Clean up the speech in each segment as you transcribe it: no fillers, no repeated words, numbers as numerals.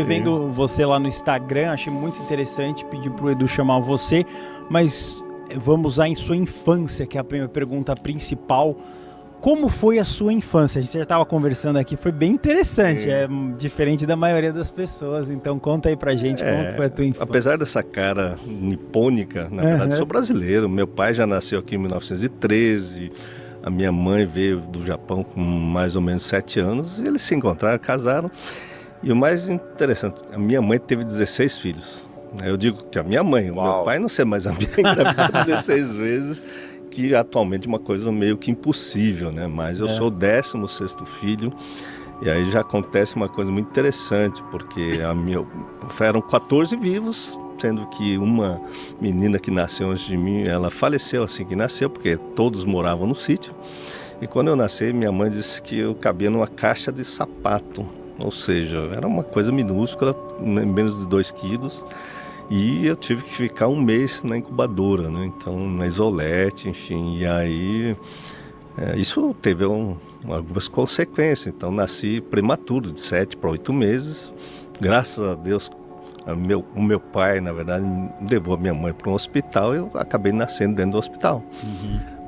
Vendo você lá no Instagram, achei muito interessante, pedi pro Edu chamar você, mas vamos lá em sua infância, que é a minha pergunta principal. Como foi a sua infância? A gente já estava conversando aqui, foi bem interessante, é diferente da maioria das pessoas, então conta aí pra gente como foi a tua infância. Apesar dessa cara nipônica, na verdade sou brasileiro, meu pai já nasceu aqui em 1913, a minha mãe veio do Japão com mais ou menos 7 anos, e eles se encontraram, casaram. E o mais interessante, a minha mãe teve 16 filhos. Eu digo que a minha mãe, o meu pai não sei, mas a minha engravidou 16 vezes, que atualmente é uma coisa meio que impossível, né? Mas eu sou o 16º filho, e aí já acontece uma coisa muito interessante, porque eram 14 vivos, sendo que uma menina que nasceu antes de mim, ela faleceu assim que nasceu, porque todos moravam no sítio. E quando eu nasci, minha mãe disse que eu cabia numa caixa de sapato. Ou seja, era uma coisa minúscula, menos de 2 quilos, e eu tive que ficar 1 mês na incubadora, né? Então, na isolete, enfim, e aí isso teve algumas consequências. Então, nasci prematuro, de 7 para 8 meses, graças a Deus. O meu pai, na verdade, levou a minha mãe para um hospital e eu acabei nascendo dentro do hospital.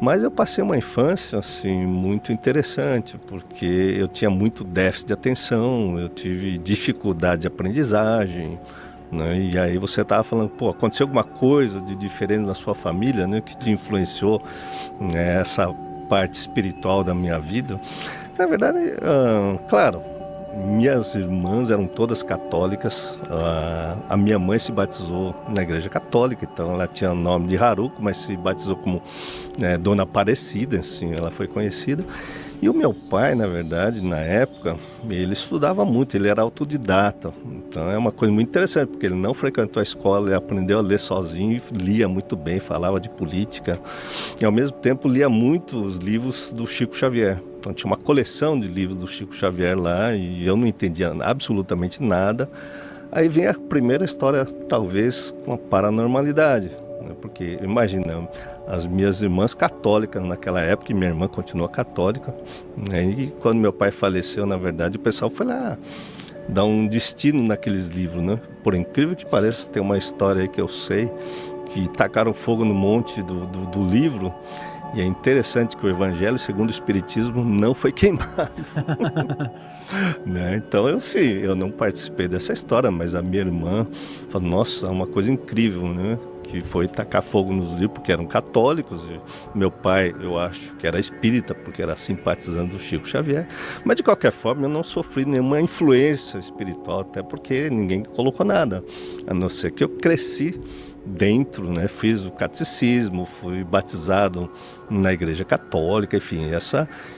Mas eu passei uma infância assim, muito interessante, porque eu tinha muito déficit de atenção, eu tive dificuldade de aprendizagem, né? E aí você estava falando, aconteceu alguma coisa de diferente na sua família, né, que te influenciou nessa parte espiritual da minha vida? Na verdade, claro, minhas irmãs eram todas católicas, a minha mãe se batizou na igreja católica, então ela tinha o nome de Haruko, mas se batizou como Dona Aparecida, assim ela foi conhecida. E o meu pai, na verdade, na época, ele estudava muito, ele era autodidata, então é uma coisa muito interessante, porque ele não frequentou a escola, ele aprendeu a ler sozinho, lia muito bem, falava de política, e ao mesmo tempo lia muitos livros do Chico Xavier. Então tinha uma coleção de livros do Chico Xavier lá e eu não entendia absolutamente nada. Aí vem a primeira história, talvez, com a paranormalidade, né? Porque, imagina, as minhas irmãs católicas naquela época, e minha irmã continua católica, né? E quando meu pai faleceu, na verdade, o pessoal foi lá dar um destino naqueles livros, né? Por incrível que pareça, tem uma história aí que eu sei, que tacaram fogo no monte do livro. E é interessante que o Evangelho, segundo o Espiritismo, não foi queimado. Né? Então, eu não participei dessa história, mas a minha irmã falou, nossa, é uma coisa incrível, né? Que foi tacar fogo nos livros, porque eram católicos. E meu pai, eu acho que era espírita, porque era simpatizante do Chico Xavier. Mas, de qualquer forma, eu não sofri nenhuma influência espiritual, até porque ninguém colocou nada. A não ser que eu cresci dentro, né? Fiz o catecismo, fui batizado na igreja católica, enfim,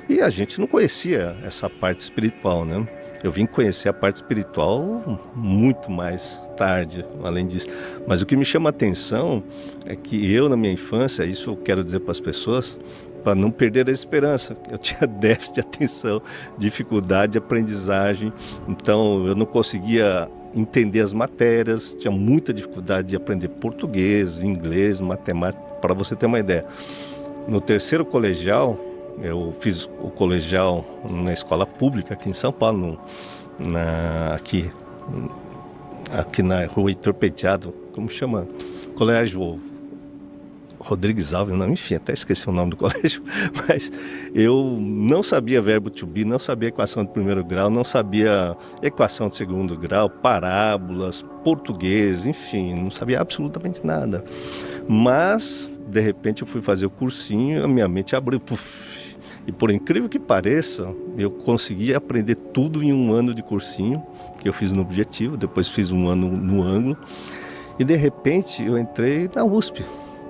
e a gente não conhecia essa parte espiritual, né? Eu vim conhecer a parte espiritual muito mais tarde, além disso. Mas o que me chama a atenção é que eu, na minha infância, isso eu quero dizer para as pessoas, para não perder a esperança. Eu tinha déficit de atenção, dificuldade de aprendizagem, então eu não conseguia entender as matérias, tinha muita dificuldade de aprender português, inglês, matemática, para você ter uma ideia. No 3º colegial, eu fiz o colegial na escola pública aqui em São Paulo, aqui na rua Heitor Penteado, como chama? Colégio Rodrigues Alves, não, enfim, até esqueci o nome do colégio, mas eu não sabia verbo to be, não sabia equação de 1º grau, não sabia equação de 2º grau, parábolas, português, enfim, não sabia absolutamente nada. Mas, de repente, eu fui fazer o cursinho, a minha mente abriu, puff, e por incrível que pareça, eu consegui aprender tudo em 1 ano de cursinho, que eu fiz no Objetivo, depois fiz 1 ano no Ângulo, e de repente eu entrei na USP,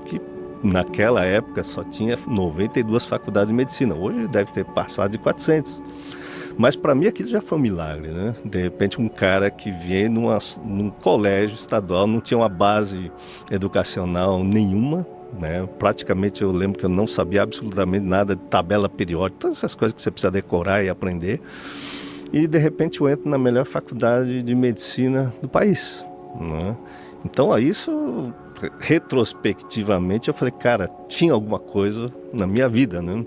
que naquela época só tinha 92 faculdades de medicina, hoje deve ter passado de 400. Mas para mim aquilo já foi um milagre, né? De repente um cara que vem num colégio estadual, não tinha uma base educacional nenhuma, né? Praticamente eu lembro que eu não sabia absolutamente nada de tabela periódica, todas essas coisas que você precisa decorar e aprender. E de repente eu entro na melhor faculdade de medicina do país, né? Então isso, retrospectivamente, eu falei, cara, tinha alguma coisa na minha vida, né?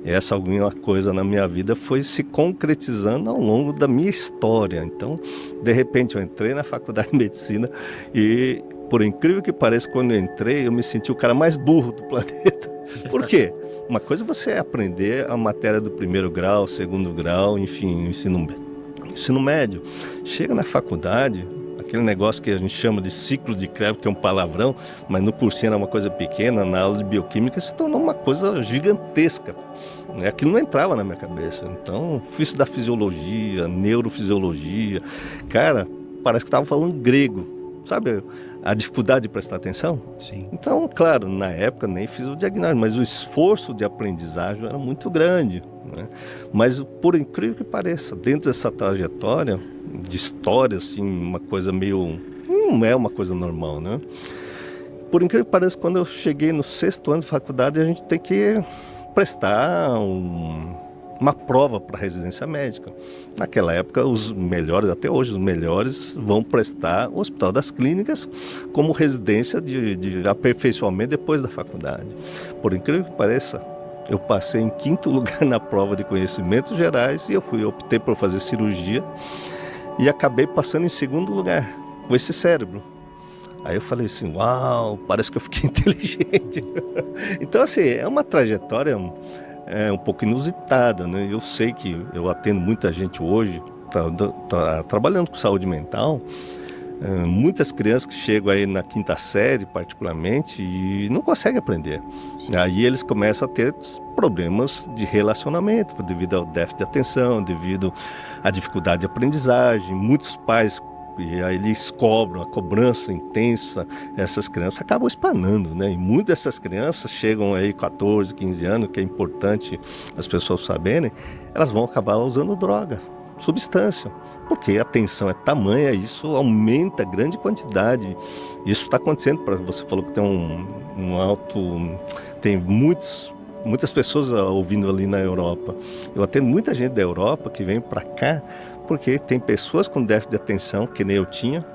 essa alguma coisa na minha vida foi se concretizando ao longo da minha história. Então, de repente, eu entrei na faculdade de medicina e, por incrível que pareça, quando eu entrei, eu me senti o cara mais burro do planeta. Por quê? Uma coisa é você aprender a matéria do primeiro grau, segundo grau, enfim, ensino médio. Chega na faculdade, aquele negócio que a gente chama de ciclo de Krebs, que é um palavrão, mas no cursinho era uma coisa pequena, na aula de bioquímica se tornou uma coisa gigantesca. Aquilo não entrava na minha cabeça. Então, fui estudar fisiologia, neurofisiologia. Cara, parece que estava falando grego. Sabe a dificuldade de prestar atenção? Sim. Então, claro, na época nem fiz o diagnóstico, mas o esforço de aprendizagem era muito grande, né? Mas, por incrível que pareça, dentro dessa trajetória de história, assim, uma coisa meio... não é uma coisa normal, né? Por incrível que pareça, quando eu cheguei no 6º ano de faculdade, a gente tem que prestar uma prova para residência médica. Naquela época, os melhores, até hoje, os melhores vão prestar o Hospital das Clínicas como residência de aperfeiçoamento depois da faculdade. Por incrível que pareça, eu passei em 5º lugar na prova de conhecimentos gerais e optei por fazer cirurgia e acabei passando em 2º lugar com esse cérebro. Aí eu falei assim, uau, parece que eu fiquei inteligente. Então, assim, é uma trajetória um pouco inusitada, né? Eu sei que eu atendo muita gente hoje, tá trabalhando com saúde mental, muitas crianças que chegam aí na 5ª série, particularmente, e não conseguem aprender. Aí eles começam a ter problemas de relacionamento, devido ao déficit de atenção, devido à dificuldade de aprendizagem. Muitos pais, e aí eles cobram, a cobrança intensa, essas crianças acabam espanando, né? E muitas dessas crianças chegam aí 14, 15 anos, que é importante as pessoas saberem, elas vão acabar usando droga, substância, porque a tensão é tamanha, isso aumenta a grande quantidade. Isso está acontecendo, você falou que tem tem muitas pessoas ouvindo ali na Europa. Eu atendo muita gente da Europa que vem para cá, porque tem pessoas com déficit de atenção, que nem eu tinha,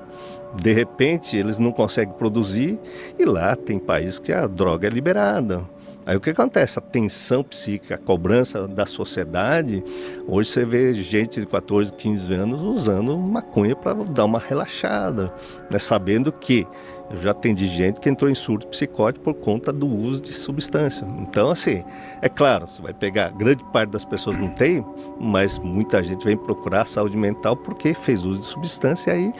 de repente eles não conseguem produzir, e lá tem país que a droga é liberada. Aí o que acontece? A tensão psíquica, a cobrança da sociedade, hoje você vê gente de 14, 15 anos usando maconha para dar uma relaxada, né? Sabendo que eu já atendi gente que entrou em surto psicótico por conta do uso de substância. Então, assim, é claro, você vai pegar, grande parte das pessoas não tem, mas muita gente vem procurar saúde mental porque fez uso de substância e aí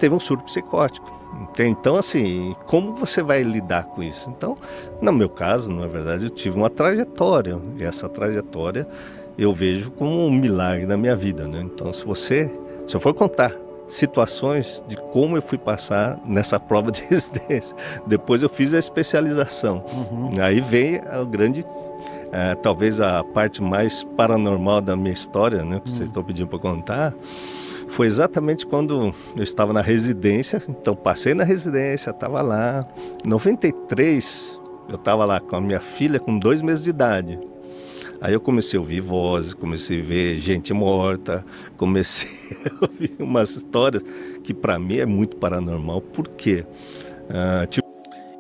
teve um surto psicótico. Então, assim, como você vai lidar com isso? Então, no meu caso, na verdade, eu tive uma trajetória, e essa trajetória eu vejo como um milagre na minha vida, né? Então, se eu for contar situações de como eu fui passar nessa prova de residência, depois eu fiz a especialização. Aí vem a grande, talvez a parte mais paranormal da minha história, né, que vocês estão pedindo para contar. Foi exatamente quando eu estava na residência, então passei na residência, estava lá. Em 93, eu estava lá com a minha filha com 2 meses de idade. Aí eu comecei a ouvir vozes, comecei a ver gente morta, comecei a ouvir umas histórias que para mim é muito paranormal. Por quê?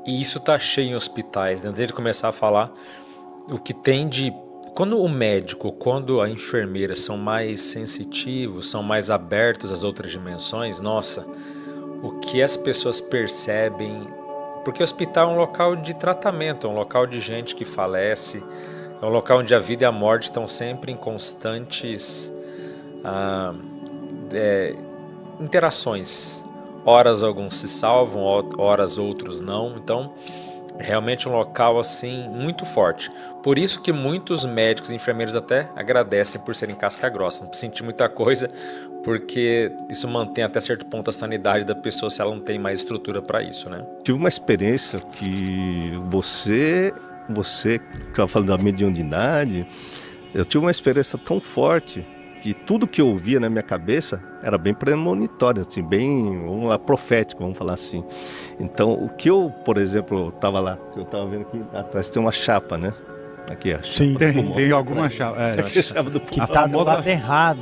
E isso tá cheio em hospitais, né? Antes de começar a falar, o que tem de... Quando o médico, quando a enfermeira são mais sensitivos, são mais abertos às outras dimensões, nossa, o que as pessoas percebem... Porque o hospital é um local de tratamento, é um local de gente que falece, é um local onde a vida e a morte estão sempre em constantes interações. Horas alguns se salvam, horas outros não. Então, é realmente um local assim muito forte. Por isso que muitos médicos e enfermeiros até agradecem por serem casca grossa. Não sentir muita coisa, porque isso mantém até certo ponto a sanidade da pessoa se ela não tem mais estrutura para isso, né? Tive uma experiência que você que estava falando da mediunidade, eu tive uma experiência tão forte que tudo que eu ouvia na minha cabeça era bem premonitório, assim, bem, vamos lá, profético, vamos falar assim. Então, o que eu, por exemplo, estava lá, eu estava vendo aqui atrás tem uma chapa, né? Aqui, ó. Sim, tem alguma chapa. Aqui é a chapa do que tá do lado errado.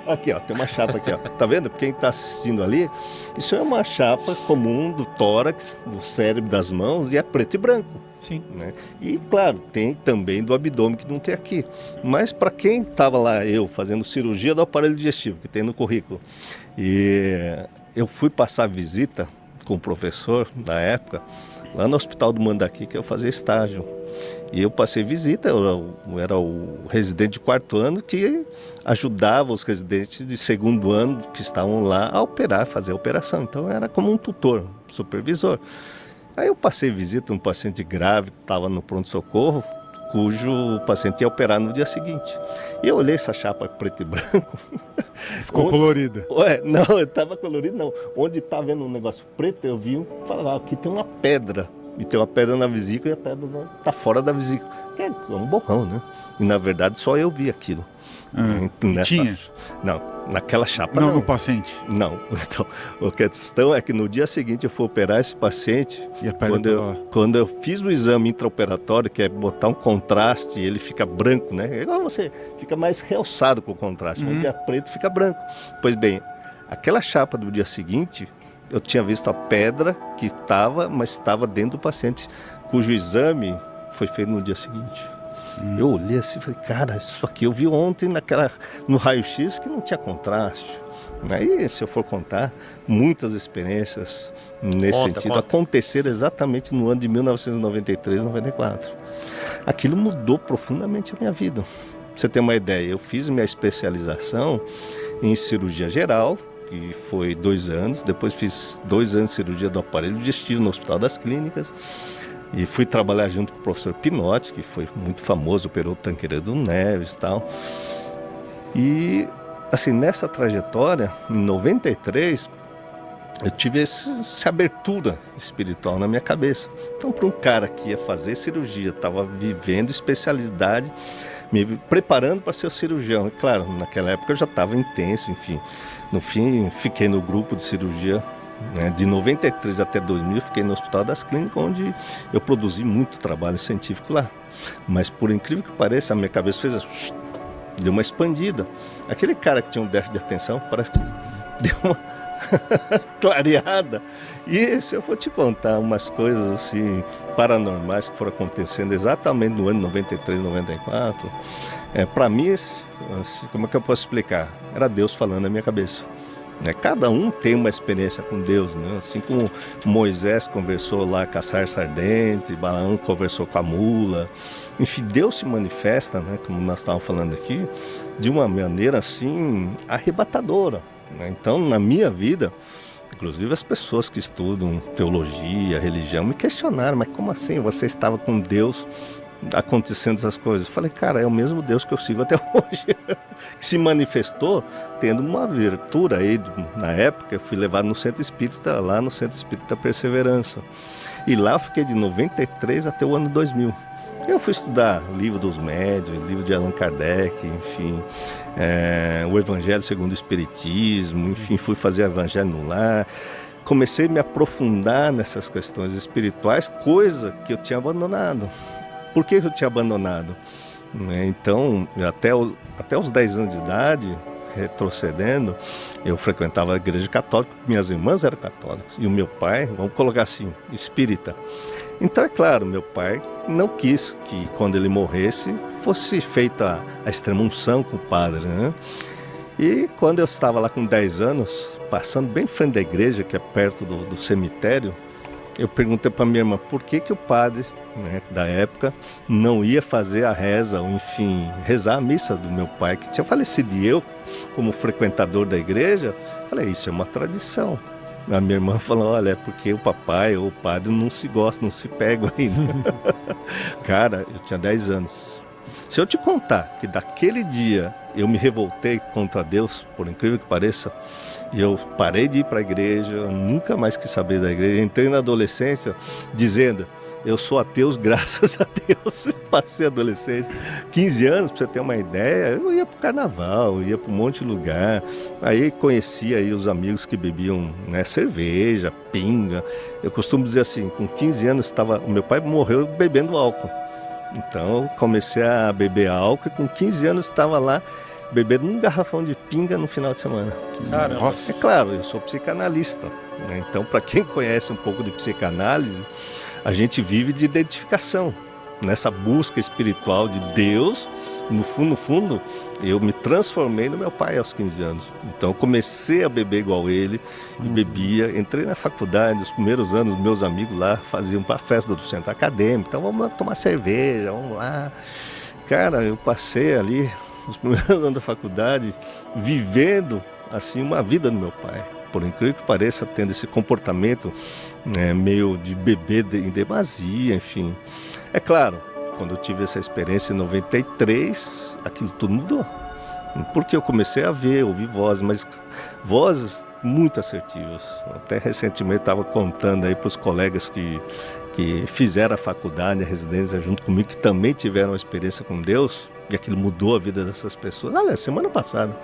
Aqui, ó, tem uma chapa aqui, ó. Tá vendo? Quem tá assistindo ali, isso é uma chapa comum do tórax, do cérebro, das mãos, e é preto e branco. Sim. Né? E, claro, tem também do abdômen que não tem aqui. Mas para quem estava lá, eu, fazendo cirurgia do aparelho digestivo, que tem no currículo, e eu fui passar visita com o professor da época, lá no Hospital do Mandaki, que eu fazia estágio. E eu passei visita, eu era o residente de 4º ano que ajudava os residentes de 2º ano que estavam lá a operar, fazer a operação. Então eu era como um tutor, supervisor. Aí eu passei visita a um paciente grave que estava no pronto-socorro, cujo paciente ia operar no dia seguinte. E eu olhei essa chapa preto e branco. Ficou colorida? Não, estava colorido não. Onde está vendo um negócio preto, eu vi falar, aqui tem uma pedra. E tem uma pedra na vesícula e a pedra está fora da vesícula. Que é um borrão, né? E na verdade só eu vi aquilo. Tinha? Não, naquela chapa não. No paciente? Não. Então, a questão é que no dia seguinte eu fui operar esse paciente. E a pedra quando eu fiz o exame intraoperatório, que é botar um contraste, ele fica branco, né? É igual você, fica mais realçado com o contraste. Onde é preto, fica branco. Pois bem, aquela chapa do dia seguinte, eu tinha visto a pedra que estava, mas estava dentro do paciente, cujo exame foi feito no dia seguinte. Eu olhei assim e falei, cara, isso aqui eu vi ontem no raio-x que não tinha contraste. Aí, se eu for contar, muitas experiências nesse sentido aconteceram exatamente no ano de 1993, 94. Aquilo mudou profundamente a minha vida. Pra você ter uma ideia, eu fiz minha especialização em cirurgia geral, que foi 2 anos, depois fiz 2 anos de cirurgia do aparelho digestivo no Hospital das Clínicas, e fui trabalhar junto com o professor Pinotti, que foi muito famoso, operou o Tancredo Neves e tal. E, assim, nessa trajetória, em 93, eu tive essa abertura espiritual na minha cabeça. Então, para um cara que ia fazer cirurgia, estava vivendo especialidade, me preparando para ser cirurgião. E, claro, naquela época eu já estava intenso, enfim. No fim, fiquei no grupo de cirurgia, né, de 93 até 2000, fiquei no Hospital das Clínicas, onde eu produzi muito trabalho científico lá. Mas, por incrível que pareça, a minha cabeça fez assim, deu uma expandida. Aquele cara que tinha um déficit de atenção, parece que deu uma clareada. E se eu for te contar umas coisas assim paranormais que foram acontecendo exatamente no ano 93, 94, para mim, assim, como é que eu posso explicar? Era Deus falando na minha cabeça. Cada um tem uma experiência com Deus, né? Assim como Moisés conversou lá com a sarça ardente, Balaão conversou com a mula. Enfim, Deus se manifesta, né, como nós estávamos falando aqui, de uma maneira assim arrebatadora. Então, na minha vida, inclusive as pessoas que estudam teologia, religião, me questionaram, mas como assim você estava com Deus acontecendo essas coisas? Eu falei, cara, é o mesmo Deus que eu sigo até hoje, que se manifestou tendo uma abertura aí, na época eu fui levado no Centro Espírita, lá no Centro Espírita Perseverança, e lá eu fiquei de 93 até o ano 2000. Eu fui estudar livro dos médiuns, livro de Allan Kardec, enfim, o Evangelho segundo o Espiritismo, enfim, fui fazer Evangelho no lar. Comecei a me aprofundar nessas questões espirituais, coisa que eu tinha abandonado. Por que eu tinha abandonado? Então, até os 10 anos de idade, retrocedendo, eu frequentava a igreja católica, minhas irmãs eram católicas, e o meu pai, vamos colocar assim, espírita. Então, é claro, meu pai não quis que, quando ele morresse, fosse feita a extrema-unção com o padre, né? E quando eu estava lá com 10 anos, passando bem em frente da igreja, que é perto do cemitério, eu perguntei para minha irmã por que o padre, né, da época, não ia fazer a reza, ou enfim, rezar a missa do meu pai, que tinha falecido. E eu, como frequentador da igreja, falei, isso é uma tradição. A minha irmã falou, olha, é porque o papai ou o padre não se gostam, não se pegam ainda. Cara, eu tinha 10 anos. Se eu te contar que daquele dia eu me revoltei contra Deus, por incrível que pareça, e eu parei de ir para a igreja, nunca mais quis saber da igreja, entrei na adolescência dizendo, eu sou ateu, graças a Deus, passei a adolescência, 15 anos, para você ter uma ideia, eu ia para o carnaval, eu ia para um monte de lugar, aí conhecia aí os amigos que bebiam, né, cerveja, pinga. Eu costumo dizer assim, com 15 anos, o meu pai morreu bebendo álcool. Então, eu comecei a beber álcool e com 15 anos estava lá bebendo um garrafão de pinga no final de semana. Caramba. Nossa. É claro, eu sou psicanalista, né? Então, para quem conhece um pouco de psicanálise, a gente vive de identificação. Nessa busca espiritual de Deus, no fundo, eu me transformei no meu pai aos 15 anos. Então eu comecei a beber igual ele, e bebia, entrei na faculdade, os primeiros anos meus amigos lá faziam para a festa do centro acadêmico, então vamos lá tomar cerveja, vamos lá. Cara, eu passei ali os primeiros anos da faculdade vivendo assim uma vida do meu pai. Por incrível que pareça, tendo esse comportamento, né, meio de beber em demasia, enfim. É claro, quando eu tive essa experiência em 93, aquilo tudo mudou. Porque eu comecei a ver, ouvir vozes, mas vozes muito assertivas. Até recentemente estava contando aí para os colegas que fizeram a faculdade, a residência junto comigo, que também tiveram uma experiência com Deus, e aquilo mudou a vida dessas pessoas. Aliás, semana passada,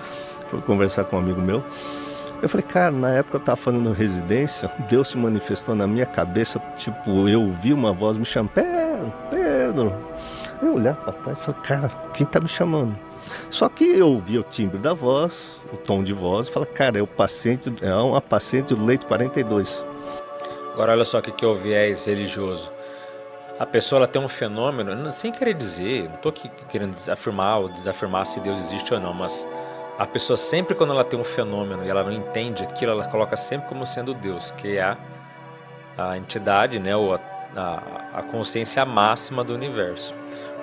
fui conversar com um amigo meu. Eu falei, cara, na época eu estava fazendo residência, Deus se manifestou na minha cabeça, tipo, eu ouvi uma voz me chamando, Pedro. Eu olhar para trás e falei, cara, quem está me chamando? Só que eu ouvi o timbre da voz, o tom de voz, e falei, cara, é uma paciente do leito 42. Agora olha só o que é o viés religioso. A pessoa ela tem um fenômeno, sem querer dizer, não estou aqui querendo afirmar ou desafirmar se Deus existe ou não, mas a pessoa sempre quando ela tem um fenômeno e ela não entende aquilo, ela coloca sempre como sendo Deus, que é a entidade, né, ou a consciência máxima do universo.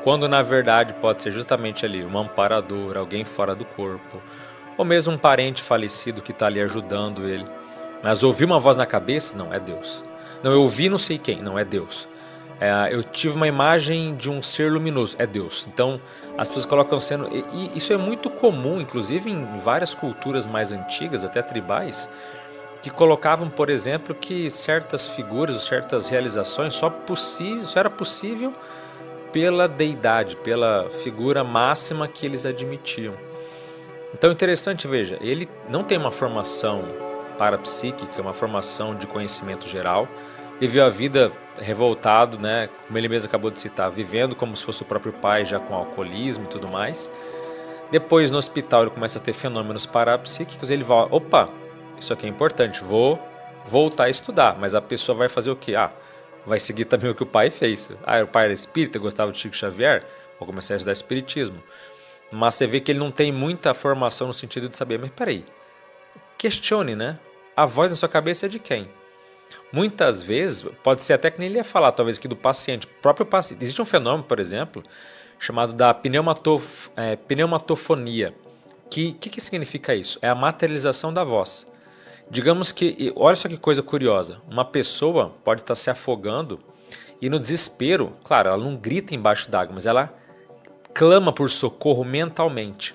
Quando na verdade pode ser justamente ali um amparador, alguém fora do corpo, ou mesmo um parente falecido que está ali ajudando ele. Mas ouvir uma voz na cabeça, não, é Deus. Não, eu ouvi não sei quem, não, é Deus. Eu tive uma imagem de um ser luminoso, é Deus. Então as pessoas colocam sendo, e isso é muito comum, inclusive em várias culturas mais antigas, até tribais, que colocavam, por exemplo, que certas figuras, certas realizações só era possível pela deidade, pela figura máxima que eles admitiam. Então é interessante, veja, ele não tem uma formação parapsíquica, uma formação de conhecimento geral, viveu a vida revoltado, né, como ele mesmo acabou de citar, vivendo como se fosse o próprio pai, já com alcoolismo e tudo mais. Depois no hospital ele começa a ter fenômenos parapsíquicos, ele vai, opa, isso aqui é importante, vou voltar a estudar, mas a pessoa vai fazer o quê? Vai seguir também o que o pai fez. O pai era espírita, gostava de Chico Xavier, vou começar a estudar espiritismo. Mas você vê que ele não tem muita formação no sentido de saber, mas peraí, questione, né? A voz na sua cabeça é de quem? Muitas vezes, pode ser até que nem ele ia falar, talvez aqui do paciente, próprio paciente. Existe um fenômeno, por exemplo, chamado da pneumatofonia. Que significa isso? É a materialização da voz. Digamos que, olha só que coisa curiosa, uma pessoa pode estar se afogando e no desespero, claro, ela não grita embaixo d'água, mas ela clama por socorro mentalmente.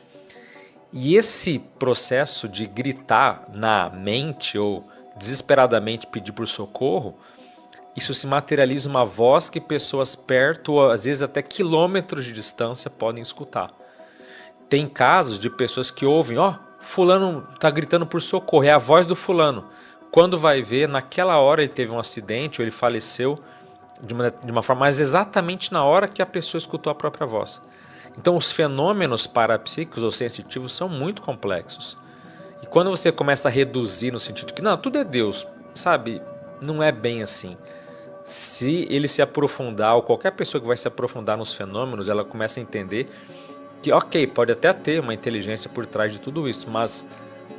E esse processo de gritar na mente ou desesperadamente pedir por socorro, isso se materializa uma voz que pessoas perto, ou às vezes até quilômetros de distância, podem escutar. Tem casos de pessoas que ouvem, fulano está gritando por socorro, é a voz do fulano. Quando vai ver, naquela hora ele teve um acidente ou ele faleceu de uma forma, mas exatamente na hora que a pessoa escutou a própria voz. Então os fenômenos parapsíquicos ou sensitivos são muito complexos. E quando você começa a reduzir no sentido de que não, tudo é Deus, sabe? Não é bem assim. Se ele se aprofundar, ou qualquer pessoa que vai se aprofundar nos fenômenos, ela começa a entender que, ok, pode até ter uma inteligência por trás de tudo isso, mas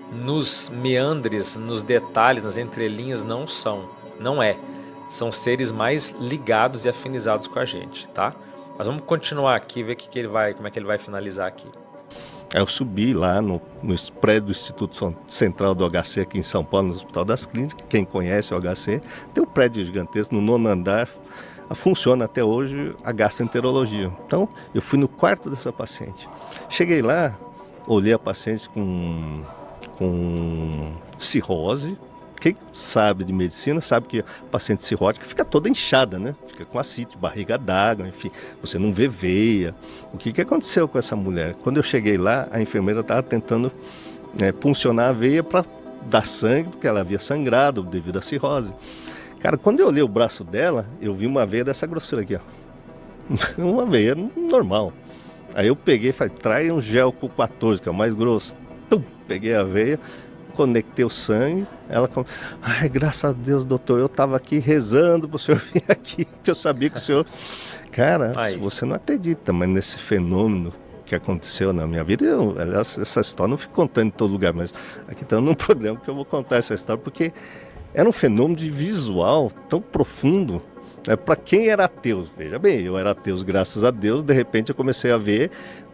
nos meandres, nos detalhes, nas entrelinhas, não é. São seres mais ligados e afinizados com a gente, tá? Mas vamos continuar aqui, ver como é que ele vai finalizar aqui. Eu subi lá no prédio do Instituto Central do HC aqui em São Paulo, no Hospital das Clínicas. Quem conhece o HC, tem um prédio gigantesco no 9º andar. Funciona até hoje a gastroenterologia. Então, eu fui no quarto dessa paciente. Cheguei lá, olhei a paciente com cirrose. Quem sabe de medicina sabe que a paciente cirrótica fica toda inchada, né? Fica com ascite, barriga d'água, enfim, você não vê veia. O que aconteceu com essa mulher? Quando eu cheguei lá, a enfermeira estava tentando puncionar a veia para dar sangue, porque ela havia sangrado devido à cirrose. Cara, quando eu olhei o braço dela, eu vi uma veia dessa grossura aqui, ó. uma veia normal. Aí eu peguei e falei, trai um gel com 14, que é o mais grosso. Peguei a veia, conectei o sangue, ela falou, ai, graças a Deus, doutor, eu estava aqui rezando para o senhor vir aqui, que eu sabia que o senhor... Cara, você não acredita, mas nesse fenômeno que aconteceu na minha vida, essa história não fico contando em todo lugar, mas aqui está num programa que eu vou contar essa história, porque era um fenômeno de visual tão profundo, né, para quem era ateu. Veja bem, eu era ateu, graças a Deus, de repente eu comecei a ver.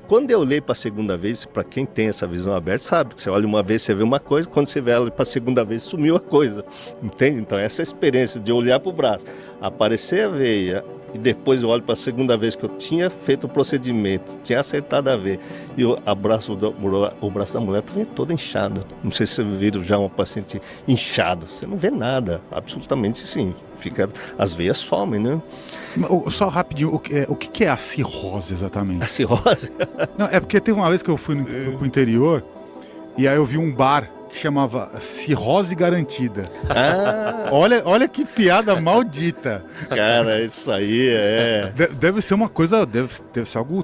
Quando eu olhei para a segunda vez, para quem tem essa visão aberta, sabe que você olha uma vez, você vê uma coisa, quando você vê ela para a segunda vez, sumiu a coisa, entende? Então essa experiência de olhar para o braço, aparecer a veia, e depois eu olho para a segunda vez que eu tinha feito o procedimento, tinha acertado a veia, e o braço da mulher estava todo inchado. Não sei se vocês viram já uma paciente inchado, você não vê nada, absolutamente sim, as veias somem, né? Só rapidinho, o que é a cirrose exatamente? A cirrose? Não, é porque teve uma vez que eu fui pro interior e aí eu vi um bar que chamava Cirrose Garantida. Olha que piada maldita. Cara, isso aí é... Deve ser uma coisa, deve ser algo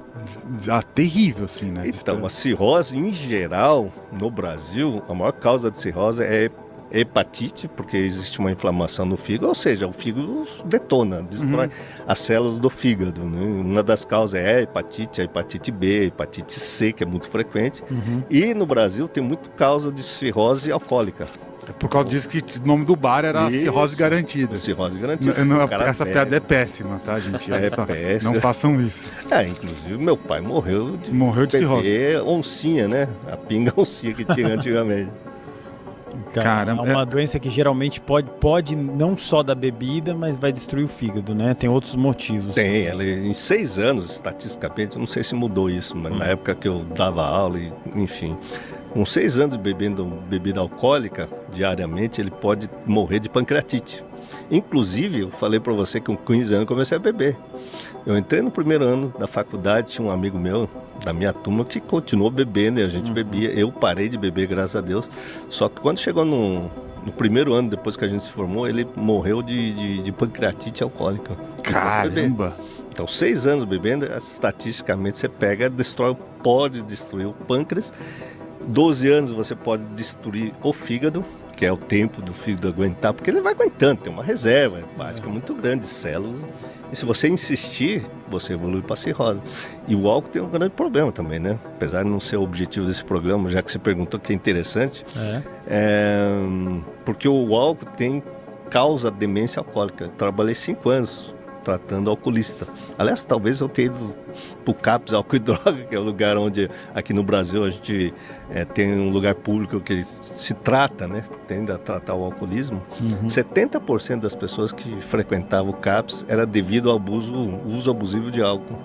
terrível, assim, né? Então, a cirrose, em geral, no Brasil, a maior causa de cirrose é hepatite, porque existe uma inflamação no fígado, ou seja, o fígado detona, destrói as células do fígado, né? Uma das causas é a hepatite B, a hepatite C, que é muito frequente, e no Brasil tem muito causa de cirrose alcoólica. Por causa disso que o nome do bar era Cirrose Garantida. Cirrose Garantida. Essa piada é péssima, tá, gente? Péssima. Não façam isso. Inclusive meu pai morreu de cirrose. Oncinha, né? A pinga oncinha que tinha antigamente. Então, é uma doença que geralmente pode não só da bebida, mas vai destruir o fígado, né? Tem outros motivos. Tem, ela em 6 anos, estatisticamente, não sei se mudou isso, mas na época que eu dava aula, enfim, com 6 anos bebendo bebida alcoólica diariamente, ele pode morrer de pancreatite. Inclusive, eu falei para você que com 15 anos eu comecei a beber. Eu entrei no primeiro ano da faculdade, tinha um amigo meu, da minha turma, que continuou bebendo e a gente bebia. Eu parei de beber, graças a Deus. Só que quando chegou no primeiro ano, depois que a gente se formou, ele morreu de pancreatite alcoólica. Caramba! Então, 6 anos bebendo, estatisticamente você pode destruir o pâncreas. 12 anos você pode destruir o fígado, que é o tempo do fígado aguentar, porque ele vai aguentando, tem uma reserva hepática muito grande de células. E se você insistir, você evolui para cirrose. E o álcool tem um grande problema também, né? Apesar de não ser o objetivo desse programa, já que você perguntou, que é interessante, porque o álcool causa demência alcoólica. Eu trabalhei 5 anos tratando alcoolista. Aliás, talvez eu tenha ido para o CAPS Álcool e Droga, que é o lugar onde, aqui no Brasil, a gente tem um lugar público que se trata, né? Tende a tratar o alcoolismo. 70% das pessoas que frequentavam o CAPS era devido ao uso abusivo de álcool,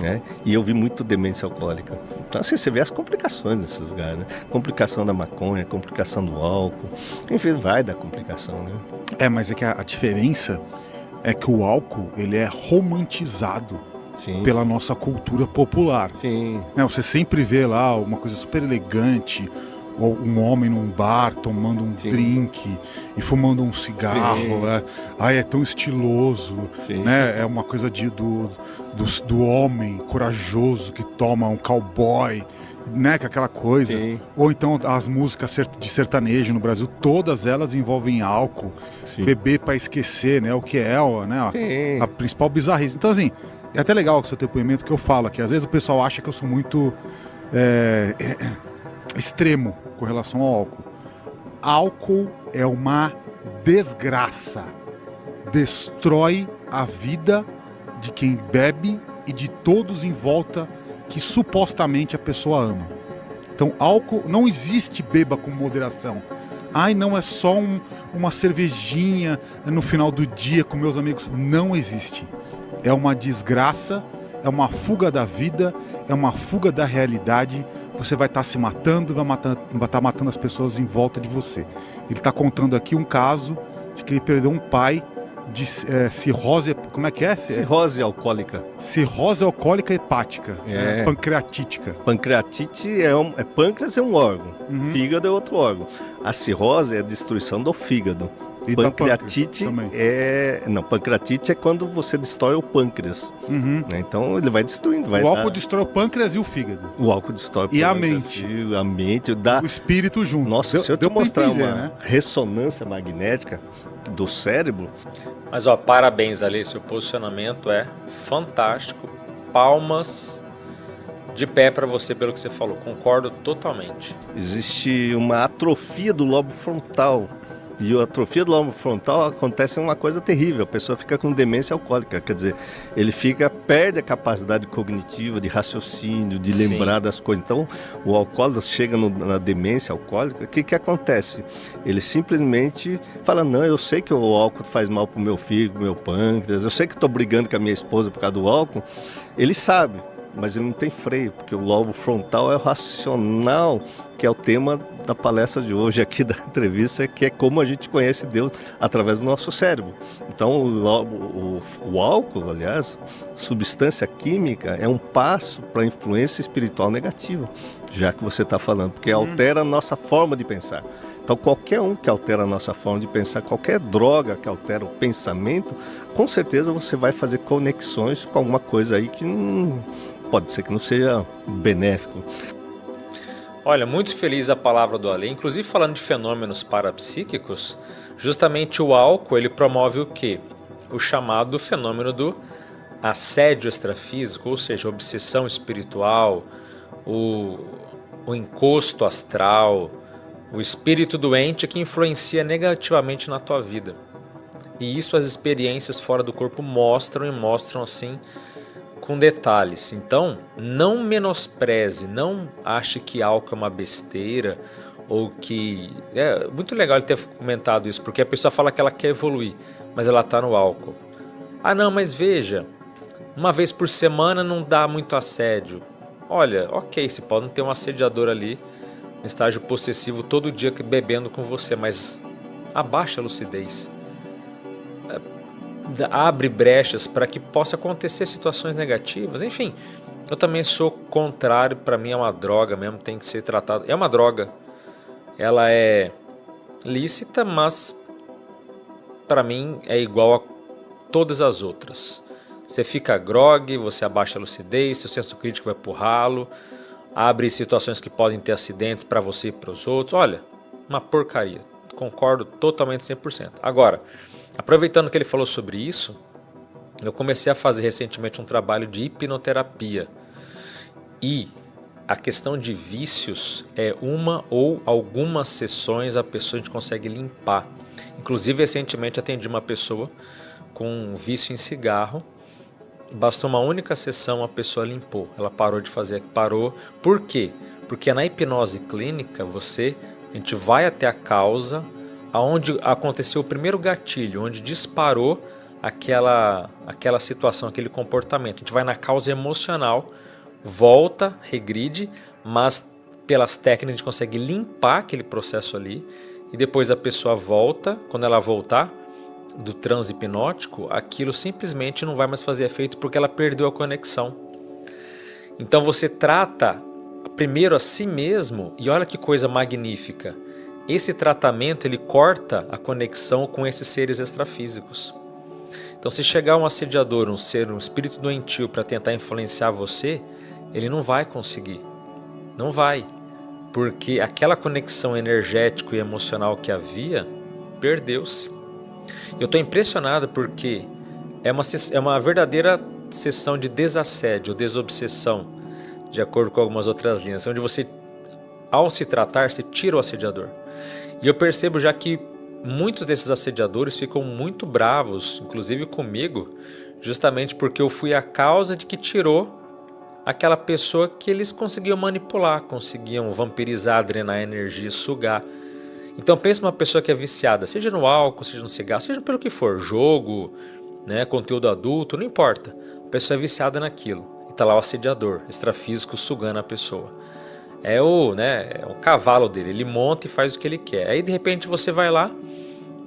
né? E eu vi muito demência alcoólica. Então, assim, você vê as complicações nesse lugar, né? Complicação da maconha, complicação do álcool, enfim, vai dar complicação, né? Mas é que a diferença é que o álcool, ele é romantizado pela nossa cultura popular. Você sempre vê lá uma coisa super elegante, ou um homem num bar tomando um drink e fumando um cigarro. É tão estiloso. Né? É uma coisa do homem corajoso que toma um cowboy, né? Que é aquela coisa. Ou então as músicas de sertanejo no Brasil, todas elas envolvem álcool. Beber para esquecer, né? O que é a principal bizarrice. Então, assim, é até legal o seu depoimento que eu falo aqui. Às vezes o pessoal acha que eu sou muito extremo com relação ao álcool. Álcool é uma desgraça. Destrói a vida de quem bebe e de todos em volta que supostamente a pessoa ama. Então, álcool não existe, beba com moderação. Não, é só uma cervejinha no final do dia com meus amigos. Não existe. É uma desgraça, é uma fuga da vida, é uma fuga da realidade. Você vai estar se matando, vai estar matando as pessoas em volta de você. Ele está contando aqui um caso de que ele perdeu um pai de cirrose, como é que é? Cirrose alcoólica. Cirrose alcoólica hepática, pancreatítica. Pancreatite pâncreas é um órgão, fígado é outro órgão. A cirrose é a destruição do fígado. E pancreatite pancreatite é quando você destrói o pâncreas. Uhum. Então ele vai destruindo. O álcool destrói o pâncreas e o fígado. O álcool destrói o pâncreas. E a mente. O espírito junto. Nossa, se eu te mostrar uma ressonância magnética do cérebro... Mas parabéns, Ali, seu posicionamento é fantástico. Palmas de pé para você pelo que você falou. Concordo totalmente. Existe uma atrofia do lobo frontal. E a atrofia do lobo frontal acontece uma coisa terrível. A pessoa fica com demência alcoólica. Quer dizer, ele perde a capacidade cognitiva, de raciocínio, de lembrar das coisas. Então, o alcoólatra chega na demência alcoólica, o que acontece? Ele simplesmente fala, não, eu sei que o álcool faz mal pro meu fígado, pro meu pâncreas, eu sei que estou brigando com a minha esposa por causa do álcool. Ele sabe, mas ele não tem freio, porque o lobo frontal é o racional, que é o tema da palestra de hoje aqui da entrevista, que é como a gente conhece Deus através do nosso cérebro. Então o álcool, aliás, substância química, é um passo para a influência espiritual negativa, já que você está falando, porque altera a nossa forma de pensar. Então qualquer um que altera a nossa forma de pensar, qualquer droga que altera o pensamento, com certeza você vai fazer conexões com alguma coisa aí que pode ser que não seja benéfico. Olha, muito feliz a palavra do Ale. Inclusive falando de fenômenos parapsíquicos, justamente o álcool ele promove o quê? O chamado fenômeno do assédio extrafísico, ou seja, obsessão espiritual, o encosto astral, o espírito doente que influencia negativamente na tua vida. E isso as experiências fora do corpo mostram, e mostram assim com detalhes. Então, não menospreze, não ache que álcool é uma besteira, ou que... É muito legal ele ter comentado isso, porque a pessoa fala que ela quer evoluir, mas ela está no álcool. Ah não, mas veja, uma vez por semana não dá muito assédio. Olha, ok, você pode não ter um assediador ali, no estágio possessivo, todo dia bebendo com você, mas abaixa a lucidez. Abre brechas para que possa acontecer situações negativas. Enfim, eu também sou contrário. Para mim é uma droga mesmo, tem que ser tratado. É uma droga, ela é lícita, mas para mim é igual a todas as outras. Você fica grogue, você abaixa a lucidez, seu senso crítico vai pro ralo, abre situações que podem ter acidentes para você e para os outros. Olha, uma porcaria. Concordo totalmente 100%. Agora, aproveitando que ele falou sobre isso, eu comecei a fazer recentemente um trabalho de hipnoterapia. E a questão de vícios é uma ou algumas sessões a gente consegue limpar. Inclusive, recentemente atendi uma pessoa com um vício em cigarro. Bastou uma única sessão, a pessoa limpou. Ela parou de fazer. Parou. Por quê? Porque na hipnose clínica, a gente vai até a causa, aonde aconteceu o primeiro gatilho, onde disparou aquela situação, aquele comportamento. A gente vai na causa emocional, volta, regride, mas pelas técnicas a gente consegue limpar aquele processo ali, e depois a pessoa volta. Quando ela voltar do transe hipnótico, aquilo simplesmente não vai mais fazer efeito porque ela perdeu a conexão. Então você trata primeiro a si mesmo, e olha que coisa magnífica. Esse tratamento ele corta a conexão com esses seres extrafísicos. Então se chegar um assediador, um espírito doentio para tentar influenciar você, ele não vai conseguir. Não vai. Porque aquela conexão energética e emocional que havia, perdeu-se. Eu estou impressionado porque é uma verdadeira sessão de desassédio, desobsessão, de acordo com algumas outras linhas, onde você, ao se tratar, você tira o assediador. E eu percebo já que muitos desses assediadores ficam muito bravos, inclusive comigo, justamente porque eu fui a causa de que tirou aquela pessoa que eles conseguiam manipular, conseguiam vampirizar, drenar energia, sugar. Então pensa numa pessoa que é viciada, seja no álcool, seja no cigarro, seja pelo que for, jogo, né, conteúdo adulto, não importa. A pessoa é viciada naquilo. E está lá o assediador, extrafísico, sugando a pessoa. É o cavalo dele, ele monta e faz o que ele quer. Aí de repente você vai lá,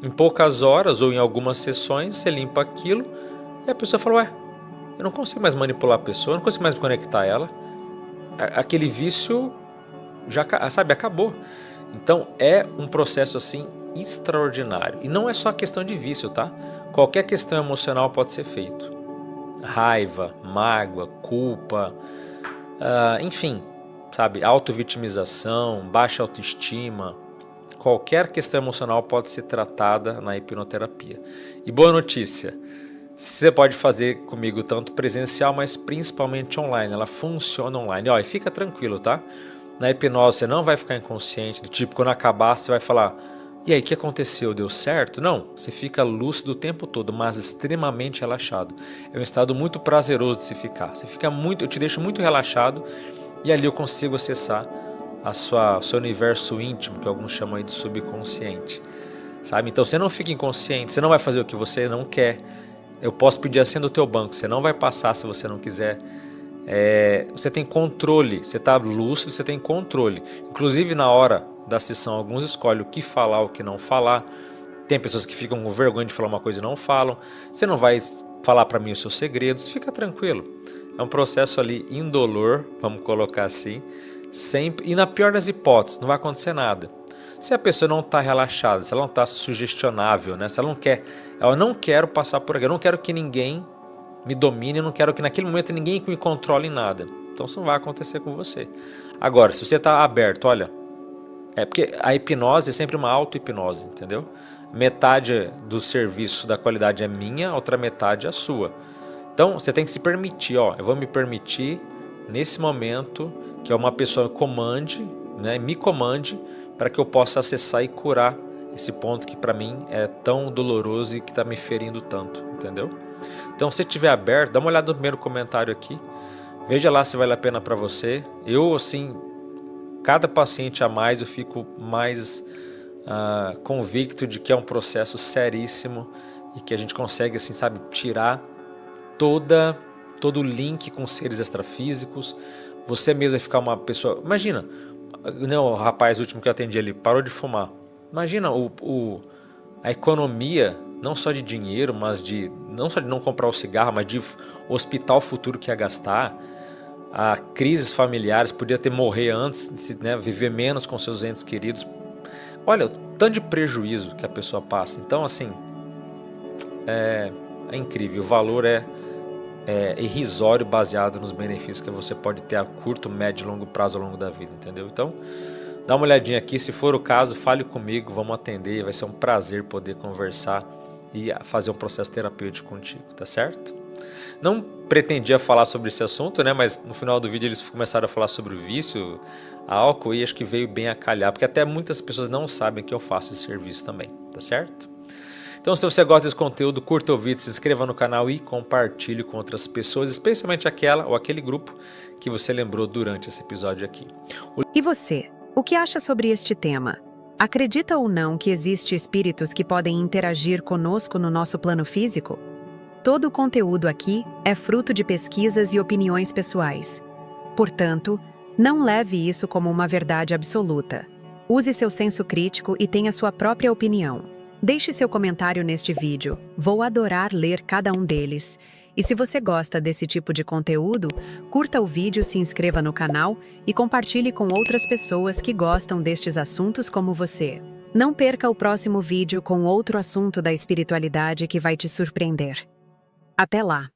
em poucas horas ou em algumas sessões, você limpa aquilo, e a pessoa fala, eu não consigo mais manipular a pessoa, eu não consigo mais me conectar a ela. Aquele vício já, acabou. Então é um processo assim extraordinário. E não é só questão de vício, tá? Qualquer questão emocional pode ser feito. Raiva, mágoa, culpa, enfim, sabe? Autovitimização, baixa autoestima. Qualquer questão emocional pode ser tratada na hipnoterapia. E boa notícia, você pode fazer comigo tanto presencial, mas principalmente online. Ela funciona online. E fica tranquilo, tá? Na hipnose você não vai ficar inconsciente, do tipo, quando acabar você vai falar: e aí, o que aconteceu? Deu certo? Não, você fica lúcido o tempo todo, mas extremamente relaxado. É um estado muito prazeroso de se ficar. Eu te deixo muito relaxado e ali eu consigo acessar o seu universo íntimo, que alguns chamam aí de subconsciente. Sabe? Então você não fica inconsciente, você não vai fazer o que você não quer. Eu posso pedir a senha do teu banco, você não vai passar se você não quiser. Você tem controle, você está lúcido, você tem controle. Inclusive na hora da sessão, alguns escolhem o que falar, o que não falar. Tem pessoas que ficam com vergonha de falar uma coisa e não falam. Você não vai falar para mim os seus segredos, fica tranquilo. É um processo ali indolor, vamos colocar assim, sempre. E na pior das hipóteses, não vai acontecer nada. Se a pessoa não está relaxada, se ela não está sugestionável, né? Se ela não quero passar por aqui, eu não quero que ninguém me domine, eu não quero que naquele momento ninguém me controle em nada. Então isso não vai acontecer com você. Agora, se você está aberto, olha, porque a hipnose é sempre uma auto-hipnose, entendeu? Metade do serviço da qualidade é minha, a outra metade é sua. Então você tem que se permitir, eu vou me permitir nesse momento que uma pessoa me comande para que eu possa acessar e curar esse ponto que para mim é tão doloroso e que está me ferindo tanto, entendeu? Então se estiver aberto, dá uma olhada no primeiro comentário aqui, veja lá se vale a pena para você. Eu assim, cada paciente a mais eu fico mais convicto de que é um processo seríssimo e que a gente consegue assim, sabe, tirar todo o link com seres extrafísicos. Você mesmo vai ficar uma pessoa... Imagina, o rapaz último que eu atendi, ele parou de fumar. Imagina a economia, não só de dinheiro, mas não só de não comprar o cigarro, mas de hospital futuro que ia gastar, a crises familiares, podia morrer antes, né, viver menos com seus entes queridos. Olha, o tanto de prejuízo que a pessoa passa. Então, assim, é incrível. O valor é irrisório, baseado nos benefícios que você pode ter a curto, médio e longo prazo ao longo da vida, entendeu? Então, dá uma olhadinha aqui, se for o caso, fale comigo, vamos atender, vai ser um prazer poder conversar e fazer um processo terapêutico contigo, tá certo? Não pretendia falar sobre esse assunto, né? Mas no final do vídeo eles começaram a falar sobre o vício, álcool, e acho que veio bem a calhar, porque até muitas pessoas não sabem que eu faço esse serviço também, tá certo? Então, se você gosta desse conteúdo, curta o vídeo, se inscreva no canal e compartilhe com outras pessoas, especialmente aquela ou aquele grupo que você lembrou durante esse episódio aqui. E você, o que acha sobre este tema? Acredita ou não que existem espíritos que podem interagir conosco no nosso plano físico? Todo o conteúdo aqui é fruto de pesquisas e opiniões pessoais. Portanto, não leve isso como uma verdade absoluta. Use seu senso crítico e tenha sua própria opinião. Deixe seu comentário neste vídeo, vou adorar ler cada um deles. E se você gosta desse tipo de conteúdo, curta o vídeo, se inscreva no canal e compartilhe com outras pessoas que gostam destes assuntos como você. Não perca o próximo vídeo com outro assunto da espiritualidade que vai te surpreender. Até lá!